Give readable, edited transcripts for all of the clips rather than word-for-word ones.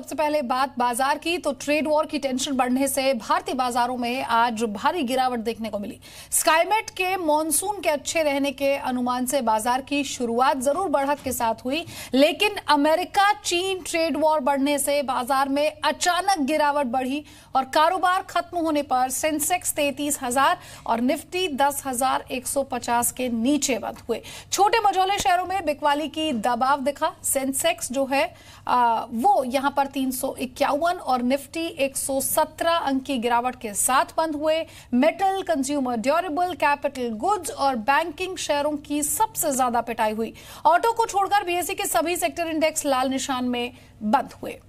सबसे पहले बात बाजार की, तो ट्रेड वॉर की टेंशन बढ़ने से भारतीय बाजारों में आज भारी गिरावट देखने को मिली। स्काईमेट के मॉनसून के अच्छे रहने के अनुमान से बाजार की शुरुआत जरूर बढ़त के साथ हुई, लेकिन अमेरिका चीन ट्रेड वॉर बढ़ने से बाजार में अचानक गिरावट बढ़ी और कारोबार खत्म होने पर सेंसेक्स 33,000 और निफ्टी 10,150 के नीचे बंद हुए। छोटे मझौले शहरों में बिकवाली की दबाव दिखा। सेंसेक्स जो है वो यहां पर 351 और निफ्टी 117 अंक की गिरावट के साथ बंद हुए। Metal, consumer durable, capital goods और बैंकिंग शेयरों की सबसे ज्यादा पिटाई हुई। ऑटो को छोड़कर बीएसई के सभी सेक्टर इंडेक्स लाल निशान में बंद हुए।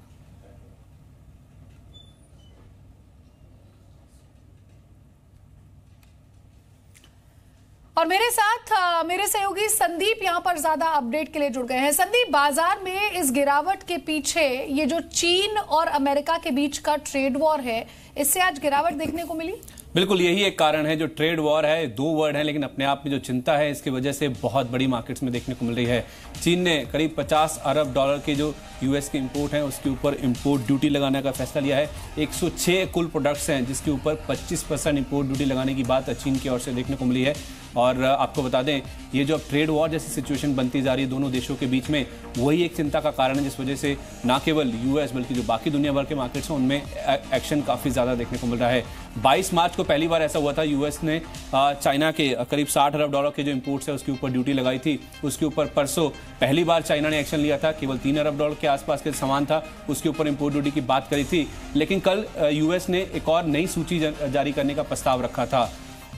और मेरे साथ मेरे सहयोगी संदीप यहां पर ज्यादा अपडेट के लिए जुड़ गए हैं। संदीप, बाजार में इस गिरावट के पीछे ये जो चीन और अमेरिका के बीच का ट्रेड वॉर है, इससे आज गिरावट देखने को मिली। बिल्कुल यही एक कारण है। जो ट्रेड वॉर है, दो वर्ड है, लेकिन अपने आप में जो चिंता है इसकी वजह से बहुत बड़ी मार्केट्स में देखने को मिल रही है। चीन ने करीब 50 अरब डॉलर के जो यूएस के इंपोर्ट हैं उसके ऊपर इंपोर्ट ड्यूटी लगाने का फैसला लिया है। 106 कुल प्रोडक्ट्स हैं जिसके ऊपर 25% इंपोर्ट ड्यूटी लगाने की बात चीन की ओर से देखने को मिली है। और आपको बता दें, ये जो अब ट्रेड वॉर जैसी सिचुएशन बनती जा रही है दोनों देशों के बीच में, वही एक चिंता का कारण है जिस वजह से ना केवल यूएस बल्कि जो बाकी दुनिया भर के मार्केट्स हैं उनमें एक्शन काफ़ी ज़्यादा देखने को मिल रहा है। 22 मार्च को पहली बार ऐसा हुआ था, यूएस ने चाइना के करीब 60 अरब डॉलर के जो इंपोर्ट्स है उसके ऊपर ड्यूटी लगाई थी। उसके ऊपर परसों पहली बार चाइना ने एक्शन लिया था। केवल 3 अरब डॉलर के आसपास के सामान था, उसके ऊपर इंपोर्ट ड्यूटी की बात करी थी। लेकिन कल यूएस ने एक और नई सूची जारी करने का प्रस्ताव रखा था।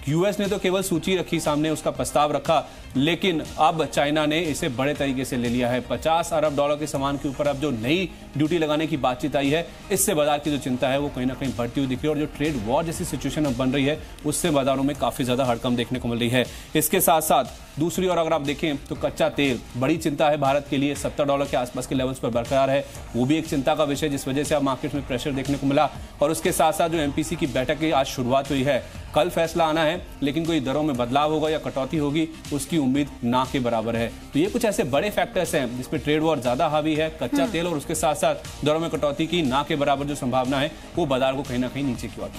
यूएस ने तो केवल सूची रखी सामने, उसका प्रस्ताव रखा, लेकिन अब चाइना ने इसे बड़े तरीके से ले लिया है। 50 अरब डॉलर के सामान के ऊपर अब जो नई ड्यूटी लगाने की बातचीत आई है, इससे बाजार की जो चिंता है वो कहीं ना कहीं बढ़ती हुई दिख रही है। और जो ट्रेड वॉर जैसी सिचुएशन अब बन रही है उससे बाजारों में काफी ज्यादा हड़कंप देखने को मिल रही है। इसके साथ साथ दूसरी ओर अगर आप देखें तो कच्चा तेल बड़ी चिंता है भारत के लिए, 70 डॉलर के आसपास के लेवल्स पर बरकरार है। वो भी एक चिंता का विषय जिस वजह से अब मार्केट में प्रेशर देखने को मिला। और उसके साथ साथ जो एमपीसी की बैठक की आज शुरुआत हुई है, कल फैसला आना है, लेकिन कोई दरों में बदलाव होगा या कटौती होगी उसकी उम्मीद ना के बराबर है। तो ये कुछ ऐसे बड़े फैक्टर्स हैं जिसपे ट्रेड वॉर ज्यादा हावी है, कच्चा तेल और उसके साथ साथ दरों में कटौती की ना के बराबर जो संभावना है वो बाजार को कहीं ना कहीं नीचे की ओर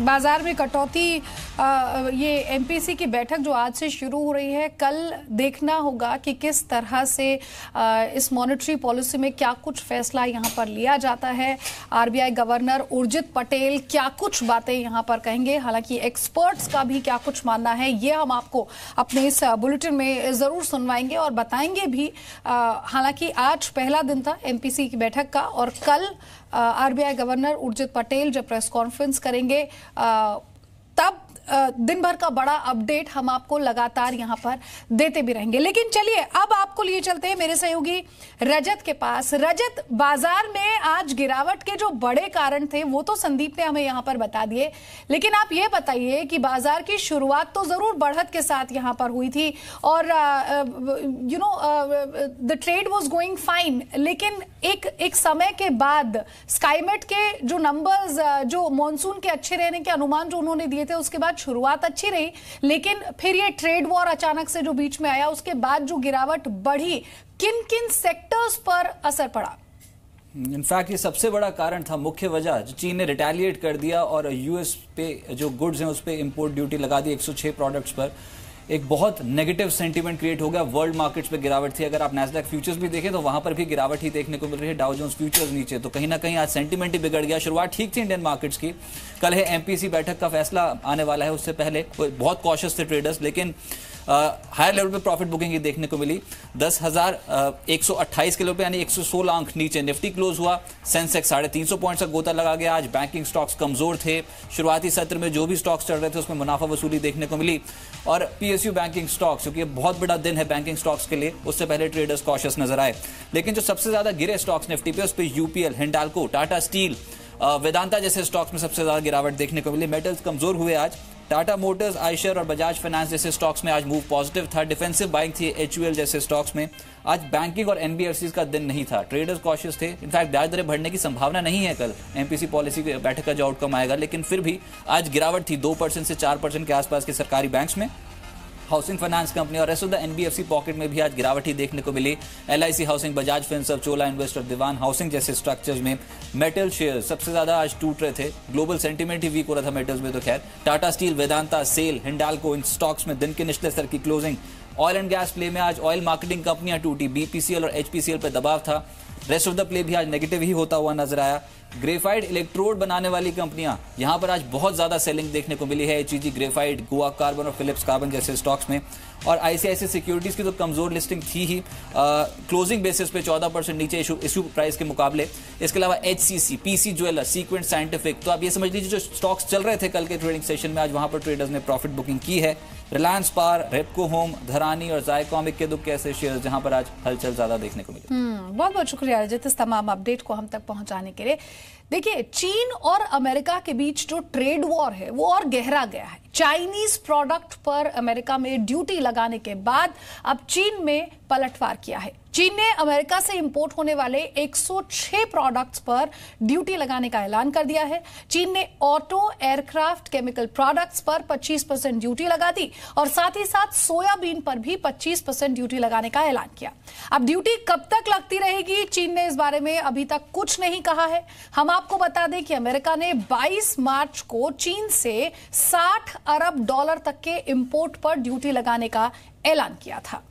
बाजार में कटौती। ये एमपीसी की बैठक जो आज से शुरू हो रही है, कल देखना होगा कि किस तरह से इस मॉनेटरी पॉलिसी में क्या कुछ फैसला यहाँ पर लिया जाता है। आरबीआई गवर्नर उर्जित पटेल क्या कुछ बातें यहाँ पर कहेंगे, हालांकि एक्सपर्ट्स का भी क्या कुछ मानना है ये हम आपको अपने इस बुलेटिन में जरूर सुनवाएंगे और बताएंगे भी। हालांकि आज पहला दिन था एमपीसी की बैठक का और कल आरबीआई गवर्नर उर्जित पटेल जब प्रेस कॉन्फ्रेंस करेंगे तब दिन भर का बड़ा अपडेट हम आपको लगातार यहां पर देते भी रहेंगे। लेकिन चलिए अब आपको लिए चलते हैं मेरे सहयोगी रजत के पास। रजत, बाजार में आज गिरावट के जो बड़े कारण थे वो तो संदीप ने हमें यहां पर बता दिए, लेकिन आप ये बताइए कि बाजार की शुरुआत तो जरूर बढ़त के साथ यहां पर हुई थी और the trade was going fine, लेकिन एक समय के बाद स्काईमेट के जो नंबर्स, जो मॉनसून के अच्छे रहने के अनुमान जो उन्होंने दिए थे, उसके बाद शुरुआत अच्छी रही, लेकिन फिर ये ट्रेड वॉर अचानक से जो बीच में आया उसके बाद जो गिरावट बढ़ी, किन किन सेक्टर्स पर असर पड़ा? इनफैक्ट ये सबसे बड़ा कारण था, मुख्य वजह जो चीन ने रिटेलिएट कर दिया और यूएस पे जो गुड्स हैं उस पे इंपोर्ट ड्यूटी लगा दी 106 प्रोडक्ट्स पर। एक बहुत नेगेटिव सेंटीमेंट क्रिएट हो गया, वर्ल्ड मार्केट्स पे गिरावट थी। अगर आप नैस्डैक फ्यूचर्स भी देखें तो वहां पर भी गिरावट ही देखने को मिल रही है, डाउ जोन्स फ्यूचर्स नीचे। तो कहीं ना कहीं आज सेंटीमेंट ही बिगड़ गया। शुरुआत ठीक थी इंडियन मार्केट्स की। कल है एमपीसी बैठक का फैसला आने वाला है, उससे पहले बहुत कॉशियस थे ट्रेडर्स, लेकिन हायर लेवल पे प्रॉफिट बुकिंग ही देखने को मिली। 10,128 किलो पे यानी 116 अंक नीचे निफ्टी क्लोज हुआ। सेंसेक्स 350 पॉइंट्स का गोता लगा गया। आज बैंकिंग स्टॉक्स कमजोर थे। शुरुआती सत्र में जो भी स्टॉक्स चल रहे थे उसमें मुनाफा वसूली देखने को मिली। और पीएसयू बैंकिंग स्टॉक्स, क्योंकि बहुत बड़ा दिन है बैंकिंग स्टॉक्स के लिए, उससे पहले ट्रेडर्स कॉशियस नजर आए। लेकिन जो सबसे ज्यादा गिरे स्टॉक्स निफ्टी पे, उस पर यूपीएल, हिंडाल्को, टाटा स्टील, वेदांता जैसे स्टॉक्स में सबसे ज्यादा गिरावट देखने को मिली। मेटल्स कमजोर हुए आज। टाटा मोटर्स, आयशर और बजाज फाइनेंस जैसे स्टॉक्स में आज मूव पॉजिटिव था। डिफेंसिव बाइंग थी एचयूएल जैसे स्टॉक्स में। आज बैंकिंग और एनबीएफसी का दिन नहीं था, ट्रेडर्स कॉशियस थे। इनफैक्ट ब्याज दरें बढ़ने की संभावना नहीं है कल एमपीसी पॉलिसी की बैठक का जो आउटकम आएगा, लेकिन फिर भी आज गिरावट थी 2% से 4% के आसपास के सरकारी बैंक्स में। हाउसिंग फाइनेंस कंपनी और rest of the NBFC pocket में भी आज गिरावट ही देखने को मिली। एलआईसी हाउसिंग, बजाज फिनसर्व, चोला इन्वेस्टर, दीवान हाउसिंग जैसे स्ट्रक्चर्स में मेटल शेयर सबसे ज्यादा आज टूट रहे थे। ग्लोबल सेंटीमेंट ही वीक हो रहा था मेटल्स में। तो खैर टाटा स्टील, वेदांता, सेल, हिंडाल्को, इन स्टॉक्स में दिन के निचले स्तर की closing. Oil and gas play में आज ऑयल मार्केटिंग कंपनियां टूटी, बीपीसीएल और एचपीसीएल पर दबाव था। रेस्ट ऑफ द प्ले भी आज नेगेटिव ही होता हुआ नजर आया। ग्रेफाइट इलेक्ट्रोड बनाने वाली कंपनियां, यहां पर आज बहुत ज्यादा सेलिंग देखने को मिली है। एचईजी, ग्रेफाइट, गोवा कार्बन और फिलिप्स कार्बन जैसे स्टॉक्स में। और आईसीआईसीआई सिक्योरिटीज की तो कमजोर लिस्टिंग थी ही, क्लोजिंग बेसिस पे 14% नीचे इश्यू प्राइस के मुकाबले। इसके अलावा HCC, PC Jeweller, Sequent Scientific, तो आप ये समझ लीजिए जो स्टॉक्स चल रहे थे कल के ट्रेडिंग सेशन में, आज वहां पर ट्रेडर्स ने प्रॉफिट बुकिंग की है। रिलायंस पावर, रेपको होम, धरानी और जायकॉम के दुख कैसे शेयर जहां पर आज हलचल ज्यादा देखने को मिली। बहुत बहुत शुक्रिया रजत इस तमाम अपडेट को हम तक पहुंचाने के लिए। देखिए, चीन और अमेरिका के बीच जो ट्रेड वॉर है वो और गहरा गया है। चाइनीज प्रोडक्ट पर अमेरिका में ड्यूटी लगाने के बाद अब चीन में पलटवार किया है। चीन ने अमेरिका से इंपोर्ट होने वाले 106 प्रोडक्ट्स पर ड्यूटी लगाने का ऐलान कर दिया है। चीन ने ऑटो, एयरक्राफ्ट, केमिकल प्रोडक्ट्स पर 25% ड्यूटी लगा दी और साथ ही साथ सोयाबीन पर भी 25% ड्यूटी लगाने का ऐलान किया। अब ड्यूटी कब तक लगती रहेगी, चीन ने इस बारे में अभी तक कुछ नहीं कहा है। हम आपको बता दें कि अमेरिका ने 22 मार्च को चीन से $60 अरब तक के इंपोर्ट पर ड्यूटी लगाने का ऐलान किया था।